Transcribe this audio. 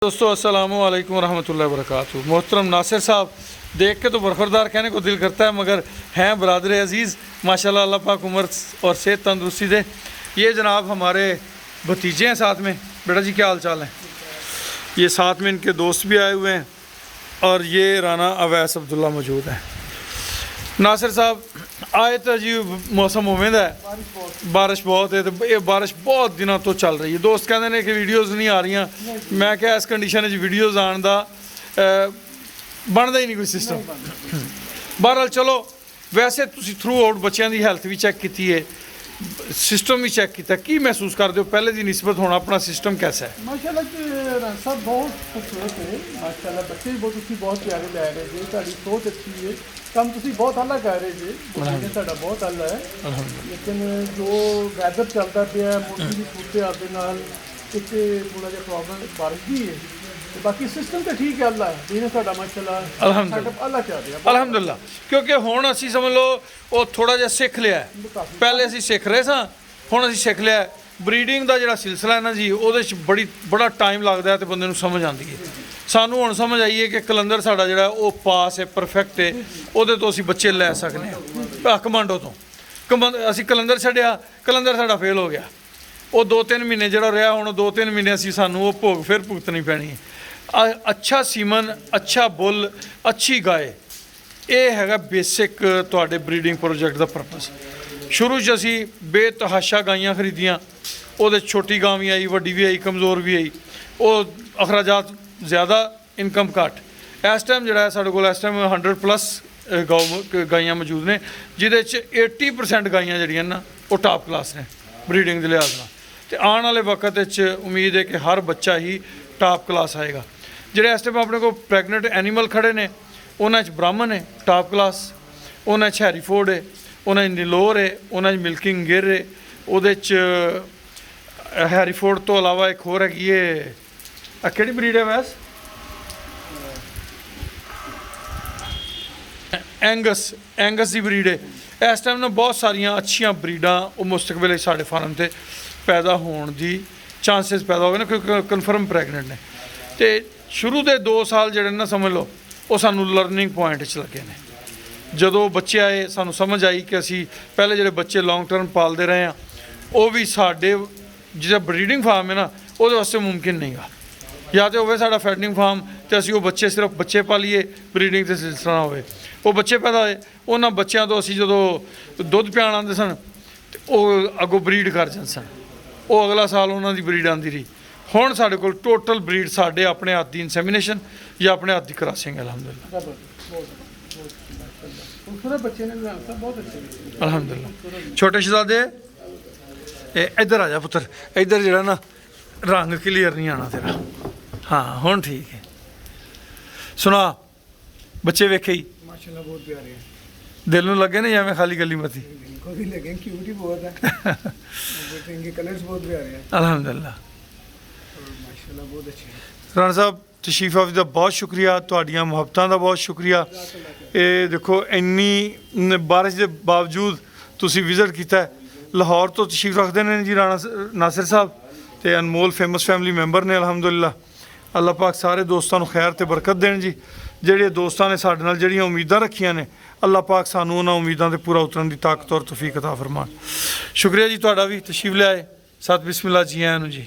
दोस्तों अस्सलाम वालेकुम रहमतुल्लाहि व बरकातुहू। मोहतरम नासिर साहब देख के तो बरखुरदार कहने को दिल करता है, मगर हैं बरदर अज़ीज़ माशाल्लाह, अल्लाह पाक उम्र और सेहत तंदुरुस्ती दे। ये जनाब हमारे भतीजे हैं साथ में। बेटा जी क्या हाल चाल है? ये साथ में इनके दोस्त भी आए हुए हैं और ये राना अवैस अब्दुल्ला मौजूद हैं। नासिर साहब आए तो जी मौसम उम्मीद है, बारिश बहुत है, तो ये बारिश बहुत दिनों तो चल रही है। दोस्त कहते हैं कि वीडियोज़ नहीं आ रही, मैं क्या इस कंडीशन वीडियोज़ आने का बनता ही नहीं कोई सिस्टम। बहरहाल चलो, वैसे तुसी थ्रू आउट बच्चों की हैल्थ भी चैक की है, सिस्टम भी चैक किया, की महसूस करते हो पहले की निस्बत होना अपना सिस्टम कैसा है? माशाल्लाह सब बहुत खूबसूरत है माशाल्लाह, बच्चे भी बहुत प्यारे लै रहे जी, साड़ी सोच अच्छी है, कम तुसी बहुत अला कर रहे जी, साड़ा बहुत अला है। लेकिन जो वैदर चलता पाया मौसम की सूरत हाल के नाल इतने थोड़ा जिहा प्रॉब्लम बारिश भी है, बाकी सिस्टम तो ठीक है, अल्लाह है बिजनेस साड़ा माशाल्लाह अल्हम्दुलिल्लाह अल्लाह चल रहा अल्हम्दुलिल्लाह। क्योंकि हुण असीं समझ लो वो थोड़ा जिहा सीख लिया है, पहले असीं सीख रहे सां, हुण असीं सीख लिया है। ब्रीडिंग का जिहड़ा सिलसिला है ना जी, उहदे च बड़ा टाइम लगदा है ते बंदे नूं समझ आंदी है। सानू हुण समझ आई है कि कलंदर साड़ा जिहड़ा वो पास है, परफेक्ट है, उहदे तो असीं बच्चे लै सकने हां। कमांडो तो असीं कलंदर छड्डिया, कलंदर साड़ा फेल हो गया, वो 2-3 महीने जिहड़ा रहा, हुण 2-3 महीने असीं सानू वो भोग फिर भुगतनी पैनी है। अच्छा सीमन, अच्छा बुल, अच्छी गाय, ये है बेसिक तुहाडे ब्रीडिंग प्रोजेक्ट का परपस। शुरू च असीं बेतहाशा गाइयां खरीदियां, वो छोटी गां भी आई, वड्डी भी आई, कमज़ोर भी आई, वो अखराजात ज़्यादा, इनकम घट। इस टाइम जो है साढ़े को इस टाइम 100+ गाइयां मौजूद ने, जिहदे च 80% गाइयां जिहड़ियां ना वो टॉप क्लास ने ब्रीडिंग के लिहाज नाल। ते आने वाले वक्त उम्मीद है कि हर बच्चा ही टॉप क्लास आएगा। जिहड़े इस टाइम अपने को प्रैगनेंट एनीमल खड़े ने, उन्हां च ब्राह्मण है टॉप क्लास, उन्हां च हैरीफोर्ड है, उन्हां च नीलोर है, उन्हां च मिल्किंग गिर है, उहदे च हैरीफोर्ड तो अलावा एक होर हैगी है, किहड़ी ब्रीड है वैस? एंगस की ब्रीड है। इस टाइम ना बहुत सारिया अच्छिया ब्रीडां वो मुस्तकबिल साढ़े फार्म से पैदा होने की चांसेस पैदा हो गए ना, क्योंकि कन्फर्म प्रैगनेंट ने। तो शुरू के 2 साल जोड़े ना समझ लो वो सानू लर्निंग पॉइंट लगे ने। जदों बच्चे आए सानू समझ आई कि असी पहले जोड़े बच्चे लॉन्ग टर्म पालते रहे हैं, वो भी साढ़े जिहड़ा ब्रीडिंग फार्म है ना वो वास्ते मुमकिन नहीं गा। या तो होवे साडा फैटिंग फार्म तो असी वो बच्चे सिर्फ बच्चे पालीए, ब्रीडिंग से सिलसिला ना होवे, वो बच्चे पैदा होए, उन्होंने बच्चों तो असी जो दुध पियाण आते सन वो अगों ब्रीड कर जाते सन, वो अगला साल उन्होंने ब्रीड आती रही। हुण साडे कोल टोटल ब्रीड साडे अपने हाथ की इंसैमिनेशन या अपने हाथ की क्रॉसिंग है अल्हम्दुलिल्लाह। अल्हम्दुलिल्लाह। छोटे शहजादे इधर आ जा पुत्र, इधर जो ना रंग क्लीयर नहीं आना तेरा, हाँ हुण ठीक है। सुना बच्चे वेखे ही माशाल्लाह बहुत प्यारे हैं, दिल नूं लगे नहीं एवं खाली गली मती? इनको भी लगे, क्यूट ही बहुत है, इनके कलर्स बहुत प्यारे हैं अल्हम्दुलिल्लाह। माशाल्लाह बहुत अच्छे हैं। राणा साहब तशरीफ आफज़ का बहुत शुक्रिया, तुहाड़ियां मुहब्बतां का बहुत शुक्रिया। ये देखो इन्नी बारिश के बावजूद तुसी विजिट किया, लाहौर तो तशरीफ रखते हैं जी राणा नासिर साहब, तो अनमोल फेमस फैमिली मैंबर ने अल्हम्दुलिल्लाह। अल्लाह पाक सारे दोस्तों को खैर ते बरकत देन जी। ਜਿਹੜੇ ਦੋਸਤਾਂ ਨੇ ਸਾਡੇ ਨਾਲ ਜਿਹੜੀਆਂ ਉਮੀਦਾਂ ਰੱਖੀਆਂ ਨੇ, ਅੱਲਾਹ ਪਾਕ ਸਾਨੂੰ ਉਹਨਾਂ ਉਮੀਦਾਂ 'ਤੇ ਪੂਰਾ ਉਤਰਨ ਦੀ ਤਾਕਤ ਔਰ ਤੌਫੀਕ ਅਤਾ ਫਰਮਾਨ। ਸ਼ੁਕਰੀਆ ਜੀ ਤੁਹਾਡਾ ਵੀ, ਤਸ਼ਰੀਫ ਲਿਆਏ। ਸਤ ਬਿਸਮਿਲ੍ਲਾ ਜੀ ਆਇਆਂ ਨੂੰ ਜੀ।